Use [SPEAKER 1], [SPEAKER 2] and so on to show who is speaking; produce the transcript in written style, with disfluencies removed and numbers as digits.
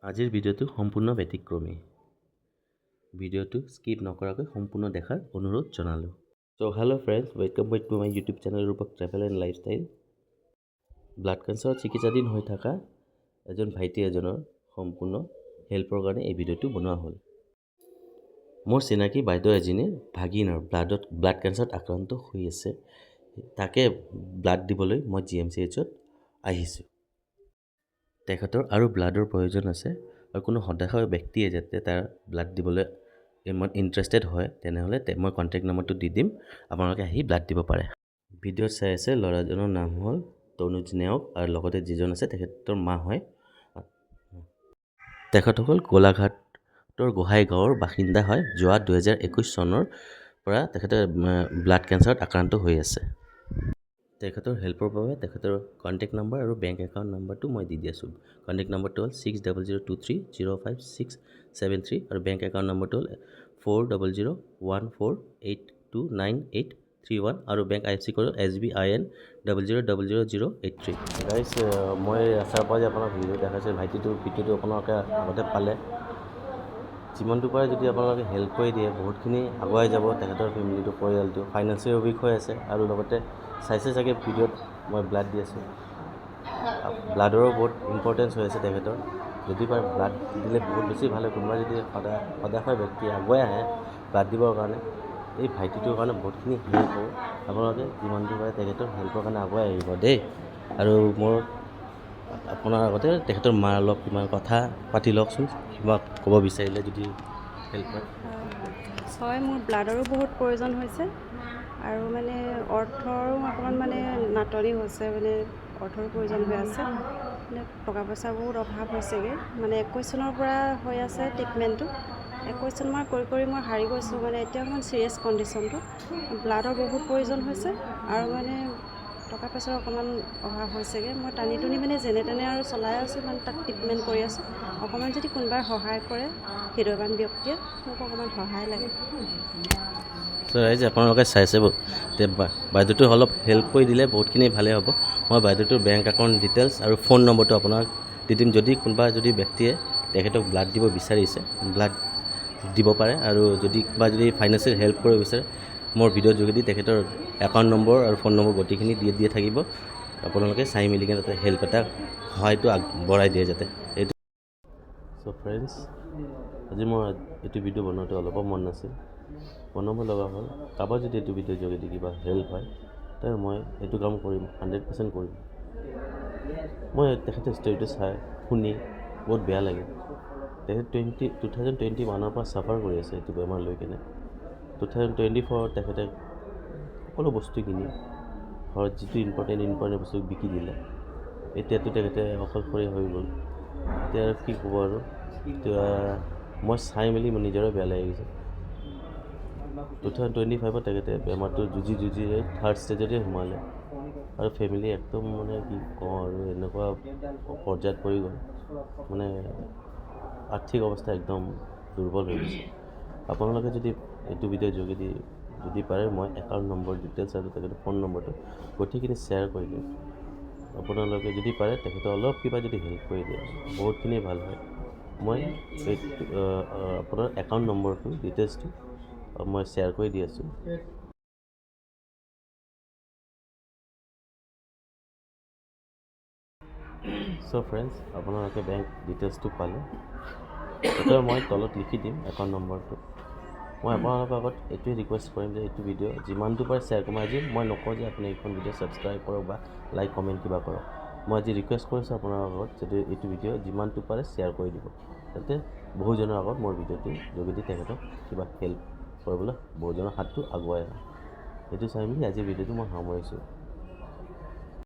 [SPEAKER 1] আজিৰ ভিডিঅ'টো সম্পূৰ্ণ ব্যতিক্ৰমী। ভিডিঅ'টো স্কিপ নকৰাকৈ সম্পূৰ্ণ দেখাৰ অনুৰোধ জনালোঁ। So' hello' friends, welcome back to my YouTube channel Rupak travel and lifestyle. Blood কেঞ্চাৰত চিকিৎসাধীন হৈ থকা এজন ভাইটি এজনৰ সম্পূৰ্ণ হেল্পৰ কাৰণে এই ভিডিঅ'টো বনোৱা হ'ল। মোৰ চিনাকি বাইদেউ এজনীৰ ভাগিনৰ ব্লাড কেঞ্চাৰত আক্ৰান্ত হৈ আছে। তাকে ব্লাড দিবলৈ মই GMCHত আহিছোঁ। তেখেতৰ আৰু ব্লাডৰ প্ৰয়োজন আছে আৰু কোনো সদাশয় ব্যক্তিয়ে যাতে তাৰ ব্লাড দিবলৈ ইণ্টাৰেষ্টেড হয় তেনেহ'লে মই কণ্টেক্ট নম্বৰটো দি দিম, আপোনালোকে আহি ব্লাড দিব পাৰে। ভিডিঅ'ত চাই আছে ল'ৰাজনৰ নাম হ'ল তনুজ নেওগ আৰু লগতে যিজন আছে তেখেতৰ মা হয়। তেখেতসকল গোলাঘাটৰ গোহাঁই গাঁৱৰ বাসিন্দা হয়। যোৱা 2021 চনৰ পৰা তেখেতে ব্লাড কেঞ্চাৰত আক্ৰান্ত হৈ আছে। তেখেতৰ হেল্পৰ বাবে তেখেতৰ কণ্টেক্ট নম্বৰ আৰু বেংক একাউণ্ট নম্বৰটো মই দি আছোঁ। কণ্টেক্ট নম্বৰটো হ'ল 6002305673 আৰু বেংক একাউণ্ট নম্বৰটো হ'ল 4014829831 আৰু bank IFSC code SBIN 000083। Guys, মই ৰাস্তাৰ পৰা যে আপোনাক ভিডিঅ' দেখাইছোঁ, ভাইটিটোৰ ভিডিঅ'টো আপোনালোকে আগতে পালে। যিমানটো পাৰে যদি আপোনালোকে হেল্প কৰি দিয়ে বহুতখিনি আগুৱাই যাব তেখেতৰ ফেমিলিটো, পৰিয়ালটো। ফাইনেন্সিয়েল উইক হৈ আছে আৰু লগতে চাইছে চাগে ভিডিঅ'ত মই ব্লাড দি আছোঁ। ব্লাডৰো বহুত ইম্পৰ্টেঞ্চ হৈ আছে তেখেতৰ। যদি পাৰে ব্লাড দিলে বহুত বেছি ভাল হয়। কোনোবা যদি সদাশয় ব্যক্তি আগুৱাই আহে ব্লাড দিবৰ কাৰণে, এই ভাইটিটোৰ কাৰণে বহুতখিনি হেল্প হ'ব। আপোনালোকে যিমানটো পাৰে তেখেতৰ হেল্পৰ কাৰণে আগুৱাই আহিব দেই। আৰু মোৰ আপোনাৰ আগতে তেখেতৰ মাৰ অলপ কিমান কথা পাতি লওকচোন, কিবা ক'ব বিচাৰিলে যদি হেল্প হয়।
[SPEAKER 2] হয়, মোৰ ব্লাডৰো বহুত প্ৰয়োজন হৈছে আৰু মানে অৰ্থৰো অকণমান মানে নাটনি হৈছে, মানে অৰ্থৰো প্ৰয়োজন হৈ আছে। মানে টকা পইচাৰ বহুত অভাৱ হৈছেগৈ। মানে 21 চনৰ পৰা হৈ আছে ট্ৰিটমেণ্টটো। 21 চন মই কৰি মই হাৰি গৈছোঁ। মানে এতিয়া অকণমান ছিৰিয়াছ কণ্ডিশ্যনটো। ব্লাডৰ বহুত প্ৰয়োজন হৈছে আৰু মানে টকা পইচাৰ অকণমান অভাৱ হৈছেগৈ। মই টানি টুনি মানে যেনে তেনে আৰু চলাই আছোঁ, মানে তাক ট্ৰিটমেণ্ট কৰি আছোঁ। অকণমান যদি কোনোবাই সহায় কৰে, হৃদয়ৱান ব্যক্তিয়ে, মোক অকণমান সহায় লাগে।
[SPEAKER 1] চ' ৰাইজ, আপোনালোকে চাইছে বাইদেউটো অলপ হেল্প কৰি দিলে বহুতখিনি ভালেই হ'ব। মই বাইদেউটোৰ বেংক একাউণ্ট ডিটেইলছ আৰু ফোন নম্বৰটো আপোনাক দি দিম। যদি কোনোবা ব্যক্তিয়ে তেখেতক ব্লাড দিব বিচাৰিছে, ব্লাড দিব পাৰে। আৰু যদি ফাইনেন্সিয়েল হেল্প কৰিব বিচাৰে, মোৰ ভিডিঅ'ৰ যোগেদি তেখেতৰ একাউণ্ট নম্বৰ আৰু ফোন নম্বৰ গোটেইখিনি দিয়ে থাকিব। আপোনালোকে চাই মেলি কিনে তাতে হেল্প এটা সহায়টো আগবঢ়াই দিয়ে যাতে। এইটো চ' ফ্ৰেণ্ডছ, আজি মোৰ এইটো ভিডিঅ' বনাওঁতে অলপো মন নাছিল, বনাব লগা হ'ল। কাৰোবাৰ যদি এইটো ভিডিঅ'ৰ যোগেদি কিবা হেল্প হয় তেতিয়াহ'লে মই এইটো কাম কৰিম, 100% কৰিম। মই তেখেতৰ ষ্টৰিটো শুনি বহুত বেয়া লাগে। তেখেত 2021 পৰা চাফাৰ কৰি আছে এইটো বেমাৰ লৈ কিনে। 2024 তেখেতে সকলো বস্তু কিনি ঘৰত যিটো ইম্পৰ্টেণ্ট বস্তু বিকি দিলে। এতিয়াতো তেখেতে অকলশৰীয়া হৈ গ'ল। এতিয়া আৰু কি ক'ব আৰু। এতিয়া মই চাই মেলি মোৰ নিজৰে বেয়া লাগি গৈছে। 2025 তেখেতে বেমাৰটো যুঁজি 3rd ষ্টেজতে সোমালে আৰু ফেমিলি একদম মানে কি কওঁ আৰু এনেকুৱা পৰ্যায়ত পৰি গ'ল, মানে আৰ্থিক অৱস্থা একদম দুৰ্বল হৈ গৈছে। আপোনালোকে যদি এইটো ভিডিঅ'ৰ যোগেদি যদি পাৰে, মই একাউণ্ট নম্বৰ ডিটেইলছ আৰু তেখেতৰ ফোন নম্বৰটো গোটেইখিনি শ্বেয়াৰ কৰি দিম। আপোনালোকে যদি পাৰে তেখেতৰ অলপ কিবা যদি হেল্প কৰি দিয়ে বহুতখিনি ভাল হয়। মই আপোনাৰ একাউণ্ট নম্বৰটো ডিটেইলছটো মই শ্বেয়াৰ কৰি দি আছোঁ। চ' ফ্ৰেণ্ডছ, আপোনালোকে বেংক ডিটেইলছটো পালে। এতিয়া মই তলত লিখি দিম একাউণ্ট নম্বৰটো। মই আপোনালোকৰ আগত এইটোৱে ৰিকুৱেষ্ট কৰিম যে এইটো ভিডিঅ' যিমানটো পাৰে শ্বেয়াৰ কৰিম। আজি মই নকওঁ যে আপুনি এইখন ভিডিঅ' ছাবস্ক্ৰাইব কৰক বা লাইক কমেণ্ট কিবা কৰক। মই আজি ৰিকুৱেষ্ট কৰিছোঁ আপোনাৰ আগত যদি এইটো ভিডিঅ' যিমানটো পাৰে শ্বেয়াৰ কৰি দিব, যাতে বহুজনৰ আগত মোৰ ভিডিঅ'টোৰ যোগেদি তেখেতক কিবা হেল্প কৰিবলৈ বহুজনৰ হাতটো আগুৱাই আহে। এইটো চাই মেলি আজিৰ ভিডিঅ'টো মই সামৰিছোঁ।